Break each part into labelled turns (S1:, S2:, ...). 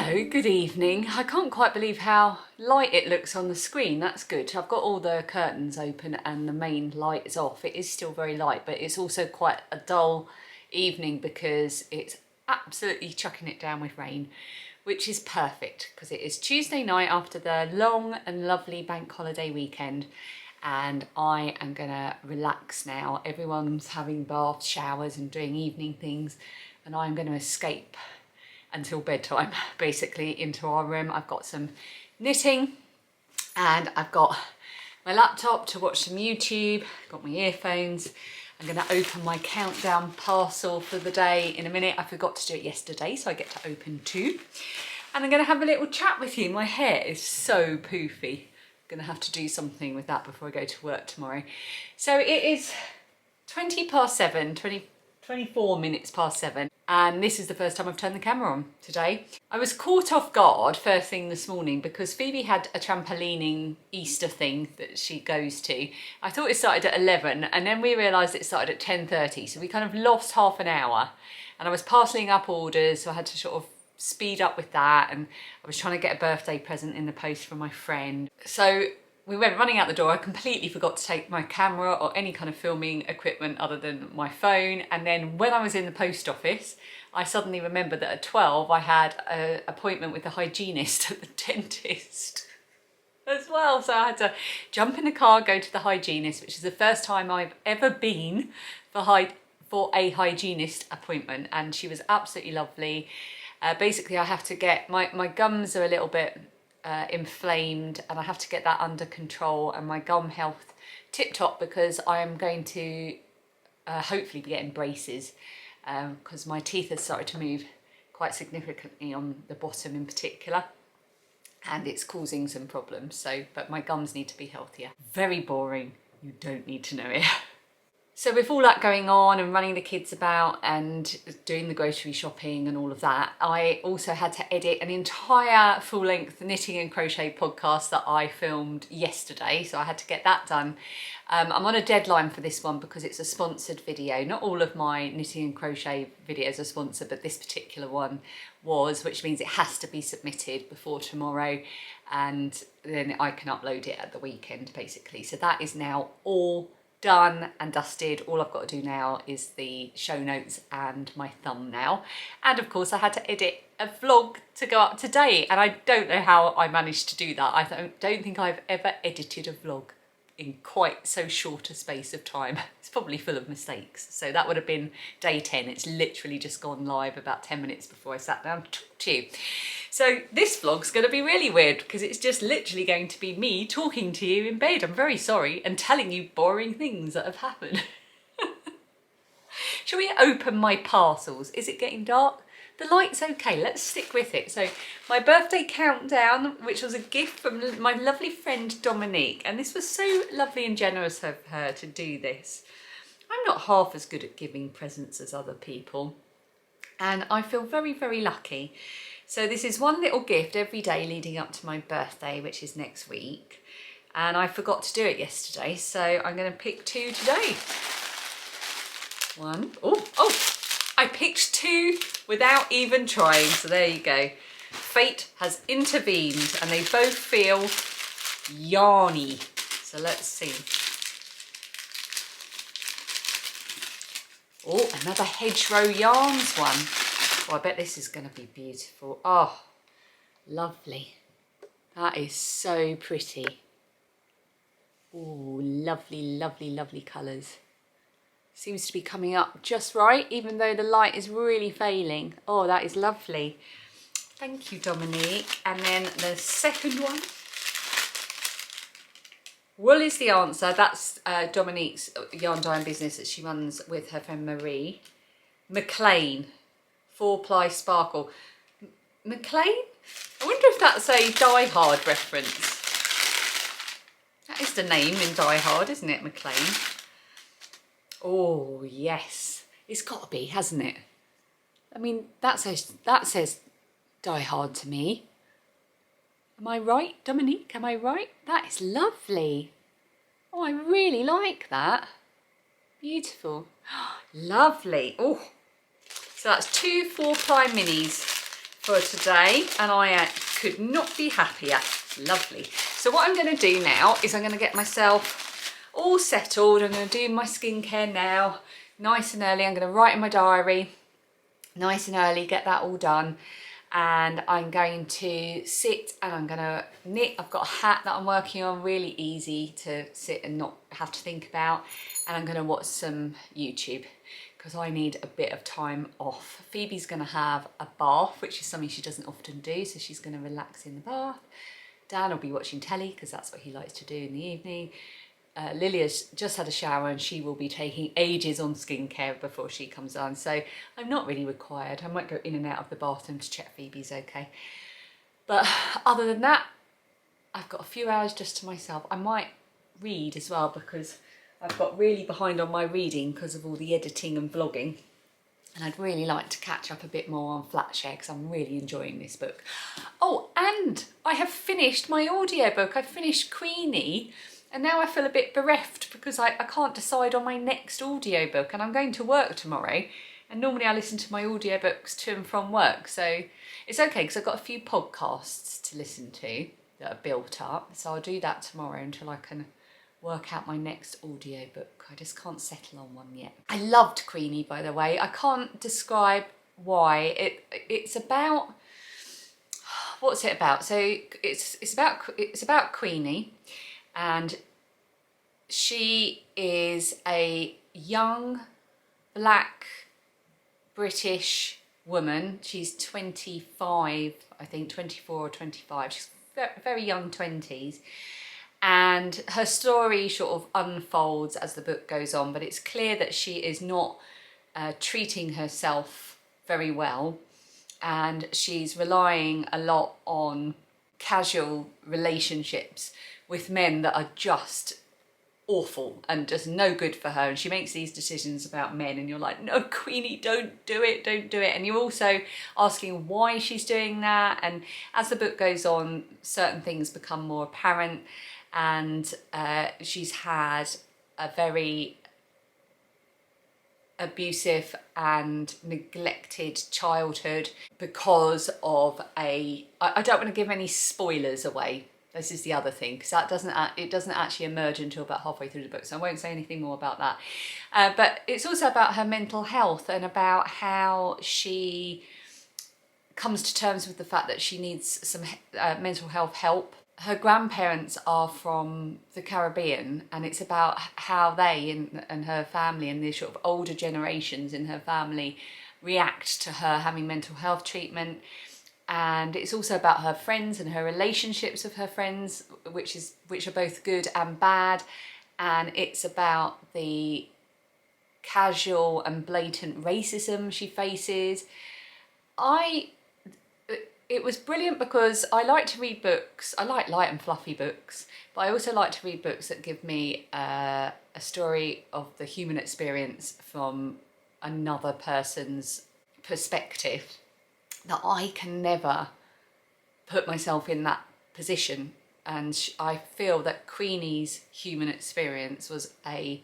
S1: Hello, good evening. I can't quite believe how light it looks on the screen. That's good. I've got all the curtains open and the main light is off. It is still very light, but it's also quite a dull evening because it's absolutely chucking it down with rain, which is perfect because it is Tuesday night after the long and lovely bank holiday weekend, and I am gonna relax now. Everyone's having bath showers and doing evening things, and I'm gonna escape until bedtime, basically, into our room. I've got some knitting and I've got my laptop to watch some YouTube, got my earphones. I'm gonna open my countdown parcel for the day in a minute. I forgot to do it yesterday, so I get to open two. And I'm gonna have a little chat with you. My hair is so poofy. I'm gonna have to do something with that before I go to work tomorrow. So it is 24 minutes past 7. And this is the first time I've turned the camera on today. I was caught off guard first thing this morning because Phoebe had a trampolining Easter thing that she goes to. I thought it started at 11 and then we realised it started at 10:30. So we kind of lost half an hour, and I was parcelling up orders, so I had to sort of speed up with that, and I was trying to get a birthday present in the post from my friend. So we went running out the door. I completely forgot to take my camera or any kind of filming equipment other than my phone. And then when I was in the post office, I suddenly remembered that at 12 I had an appointment with the hygienist at the dentist as well. So I had to jump in the car, go to the hygienist, which is the first time I've ever been for a hygienist appointment. And she was absolutely lovely. Basically, I have to get, my gums are a little bit inflamed and I have to get that under control and my gum health tip top, because I am going to hopefully be getting braces because my teeth have started to move quite significantly on the bottom in particular, and it's causing some problems. So, but my gums need to be healthier. Very boring, you don't need to know it. So with all that going on and running the kids about and doing the grocery shopping and all of that, I also had to edit an entire full-length knitting and crochet podcast that I filmed yesterday. So I had to get that done. I'm on a deadline for this one because it's a sponsored video. Not all of my knitting and crochet videos are sponsored, but this particular one was, which means it has to be submitted before tomorrow, and then I can upload it at the weekend, basically. So that is now all done and dusted. All I've got to do now is the show notes and my thumbnail. And of course I had to edit a vlog to go up today, and I don't know how I managed to do that. I don't think I've ever edited a vlog in quite so short a space of time. It's probably full of mistakes. So that would have been day 10. It's literally just gone live about 10 minutes before I sat down to talk to you. So this vlog's going to be really weird because it's just literally going to be me talking to you in bed. I'm very sorry, and telling you boring things that have happened. Shall we open my parcels? Is it getting dark? The light's okay, let's stick with it. So my birthday countdown, which was a gift from my lovely friend Dominique, and this was so lovely and generous of her to do this. I'm not half as good at giving presents as other people, and I feel very, very lucky. So this is one little gift every day leading up to my birthday, which is next week, and I forgot to do it yesterday, so I'm going to pick two today. One. Oh, I picked two without even trying, so there you go. Fate has intervened and they both feel yarny. So let's see. Oh, another Hedgerow Yarns one. Oh, I bet this is going to be beautiful. Oh, lovely. That is so pretty. Oh, lovely, lovely, lovely colours. Seems to be coming up just right, even though the light is really failing. Oh, that is lovely. Thank you, Dominique. And then the second one. Wool is the answer. That's Dominique's yarn dyeing business that she runs with her friend Marie. McLean, 4-ply sparkle. McLean? I wonder if that's a Die Hard reference. That is the name in Die Hard, isn't it, McLean? Oh, yes. It's got to be, hasn't it? I mean, that says Die Hard to me. Am I right, Dominique? Am I right? That is lovely. Oh, I really like that. Beautiful. Lovely. Oh, so that's two 4-ply minis for today, and I could not be happier. Lovely. So what I'm going to do now is I'm going to get myself all settled. I'm going to do my skincare now, nice and early. I'm going to write in my diary, nice and early, get that all done. And I'm going to sit and I'm going to knit. I've got a hat that I'm working on, really easy to sit and not have to think about. And I'm going to watch some YouTube because I need a bit of time off. Phoebe's going to have a bath, which is something she doesn't often do, so she's going to relax in the bath. Dan will be watching telly because that's what he likes to do in the evening. Lily has just had a shower and she will be taking ages on skincare before she comes on, so I'm not really required. I might go in and out of the bathroom to check Phoebe's okay. But other than that, I've got a few hours just to myself. I might read as well because I've got really behind on my reading because of all the editing and vlogging. And I'd really like to catch up a bit more on Flatshare because I'm really enjoying this book. Oh, and I have finished my audiobook. I've finished Queenie. And now I feel a bit bereft because I can't decide on my next audiobook, and I'm going to work tomorrow. And normally I listen to my audiobooks to and from work. So it's okay because I've got a few podcasts to listen to that are built up. So I'll do that tomorrow until I can work out my next audiobook. I just can't settle on one yet. I loved Queenie, by the way. I can't describe why. It's about, what's it about? So it's about Queenie. And she is a young black British woman. She's 25, I think 24 or 25. She's very young 20s. And her story sort of unfolds as the book goes on, but it's clear that she is not treating herself very well. And she's relying a lot on casual relationships with men that are just awful and just no good for her, and she makes these decisions about men and you're like, no, Queenie, don't do it, and you're also asking why she's doing that. And as the book goes on, certain things become more apparent, and she's had a very abusive and neglected childhood because of I don't want to give any spoilers away. This is the other thing, because it doesn't actually emerge until about halfway through the book, so I won't say anything more about that. But it's also about her mental health and about how she comes to terms with the fact that she needs some mental health help. Her grandparents are from the Caribbean, and it's about how they and her family and the sort of older generations in her family react to her having mental health treatment. And it's also about her friends and her relationships with her friends, which are both good and bad. And it's about the casual and blatant racism she faces. It was brilliant because I like to read books. I like light and fluffy books, but I also like to read books that give me a story of the human experience from another person's perspective, that I can never put myself in that position. And I feel that Queenie's human experience was a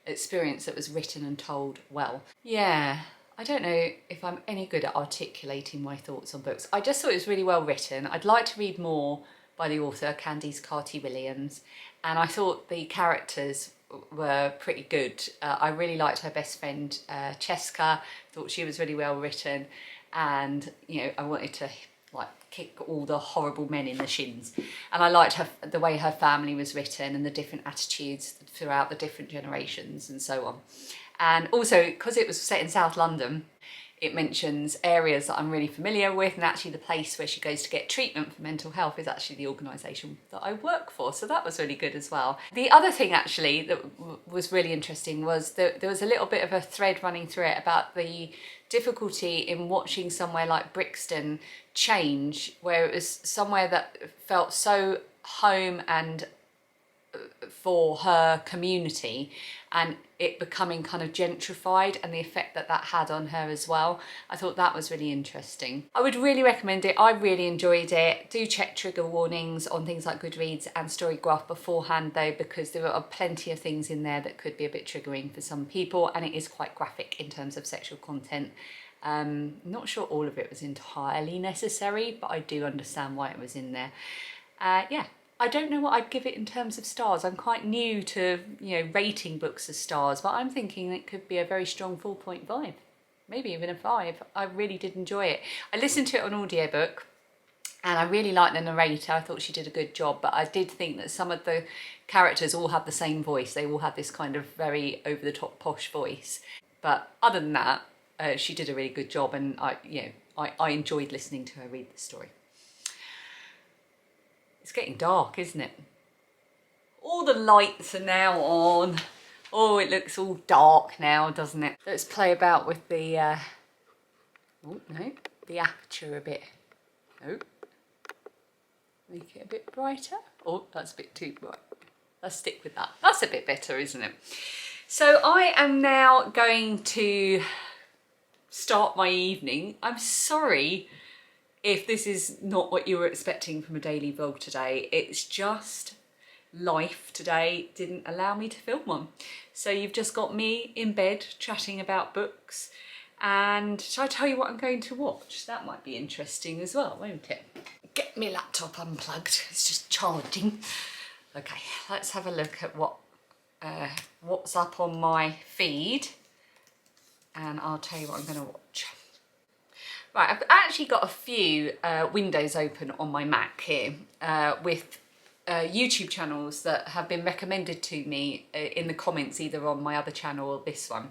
S1: experience that was written and told well. Yeah, I don't know if I'm any good at articulating my thoughts on books. I just thought it was really well written. I'd like to read more by the author, Candice Carty-Williams, and I thought the characters were pretty good. I really liked her best friend, Cheska. Thought she was really well written. And, you know, I wanted to like kick all the horrible men in the shins. And I liked the way her family was written and the different attitudes throughout the different generations and so on. And also, because it was set in South London, it mentions areas that I'm really familiar with, and actually the place where she goes to get treatment for mental health is actually the organisation that I work for, so that was really good as well. The other thing actually that was really interesting was that there was a little bit of a thread running through it about the difficulty in watching somewhere like Brixton change, where it was somewhere that felt so home and for her community, and it becoming kind of gentrified and the effect that that had on her as well. I thought that was really interesting. I would really recommend it. I really enjoyed it. Do check trigger warnings on things like Goodreads and Storygraph beforehand though, because there are plenty of things in there that could be a bit triggering for some people, and it is quite graphic in terms of sexual content Not sure all of it was entirely necessary, but I do understand why it was in there. Yeah, I don't know what I'd give it in terms of stars. I'm quite new to, you know, rating books as stars, but I'm thinking it could be a very strong 4.5, maybe even a 5. I really did enjoy it. I listened to it on audiobook and I really liked the narrator. I thought she did a good job, but I did think that some of the characters all had the same voice. They all had this kind of very over-the-top posh voice. But other than that, she did a really good job, and I enjoyed listening to her read the story. It's getting dark, isn't it? All the lights are now on. Oh, it looks all dark now, doesn't it? Let's play about with the, oh no, the aperture a bit. Oh, make it a bit brighter. Oh, that's a bit too bright. Let's stick with that. That's a bit better, isn't it? So I am now going to start my evening. I'm sorry if this is not what you were expecting from a daily vlog today. It's just life today didn't allow me to film one. So you've just got me in bed chatting about books. And shall I tell you what I'm going to watch? That might be interesting as well, won't it? Get my laptop unplugged. It's just charging. Okay, let's have a look at what's up on my feed. And I'll tell you what I'm going to watch. Right, I've actually got a few windows open on my Mac here with YouTube channels that have been recommended to me in the comments, either on my other channel or this one,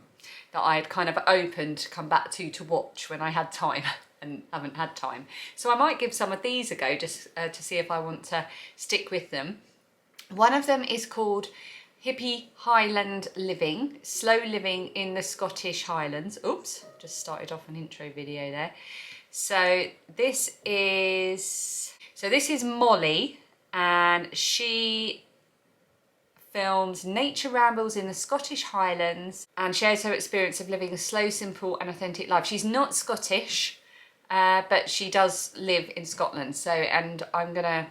S1: that I had kind of opened to come back to watch when I had time and haven't had time. So I might give some of these a go just to see if I want to stick with them. One of them is called Hippie Highland Living, Slow Living in the Scottish Highlands. Oops, just started off an intro video there. So this is Molly, and she films nature rambles in the Scottish Highlands and shares her experience of living a slow, simple and authentic life. She's not Scottish, but she does live in Scotland. So, and I'm gonna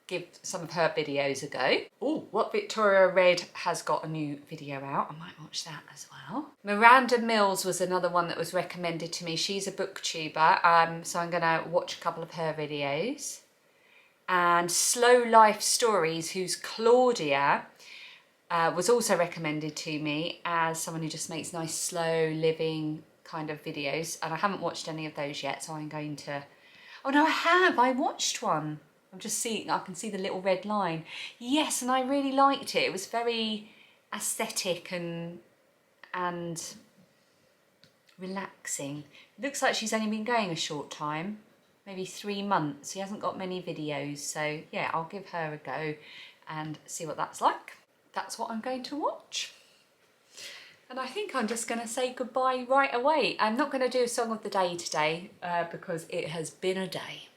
S1: give some of her videos a go. Oh, What Victoria Read has got a new video out. I might watch that as well. Miranda Mills was another one that was recommended to me. She's a booktuber, so I'm gonna watch a couple of her videos. And Slow Life Stories, who's Claudia, was also recommended to me as someone who just makes nice slow living kind of videos, and I haven't watched any of those yet, so I'm going to... Oh no, I watched one. I'm just seeing, I can see the little red line. Yes, and I really liked it. It was very aesthetic and relaxing. It looks like she's only been going a short time, maybe 3 months. She hasn't got many videos, so yeah, I'll give her a go and see what that's like. That's what I'm going to watch. And I think I'm just going to say goodbye right away. I'm not going to do a song of the day today because it has been a day.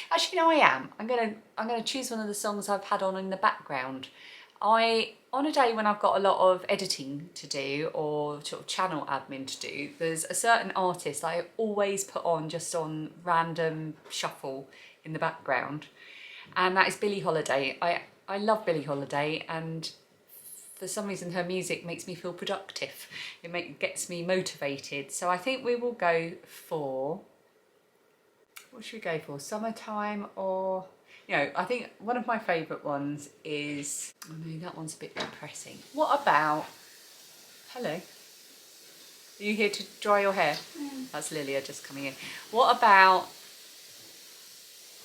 S1: Actually, no, I am. I'm gonna choose one of the songs I've had on in the background. On a day when I've got a lot of editing to do or sort of channel admin to do, there's a certain artist I always put on just on random shuffle in the background, and that is Billie Holiday. I love Billie Holiday, and for some reason her music makes me feel productive. It gets me motivated. So I think we will go for... What should we go for? Summertime, or... You know, I think one of my favourite ones is... Oh no, that one's a bit depressing. What about... Hello. Are you here to dry your hair? That's Lilia just coming in. What about...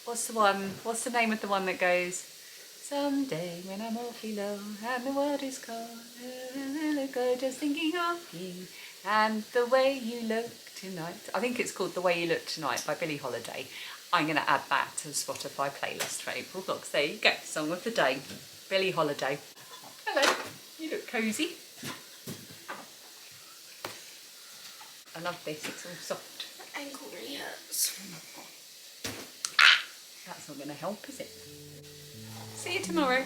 S1: What's the name of the one that goes... Someday when I'm awfully low and the world is cold, I'll go just thinking of you and the way you look tonight. I think it's called The Way You Look Tonight by Billie Holiday. I'm going to add that to the Spotify playlist for April vlogs. There you go, song of the day, Billie Holiday. Hello, you look cosy. I love this, it's all soft.
S2: My ankle really hurts.
S1: That's not going to help, is it? See you tomorrow.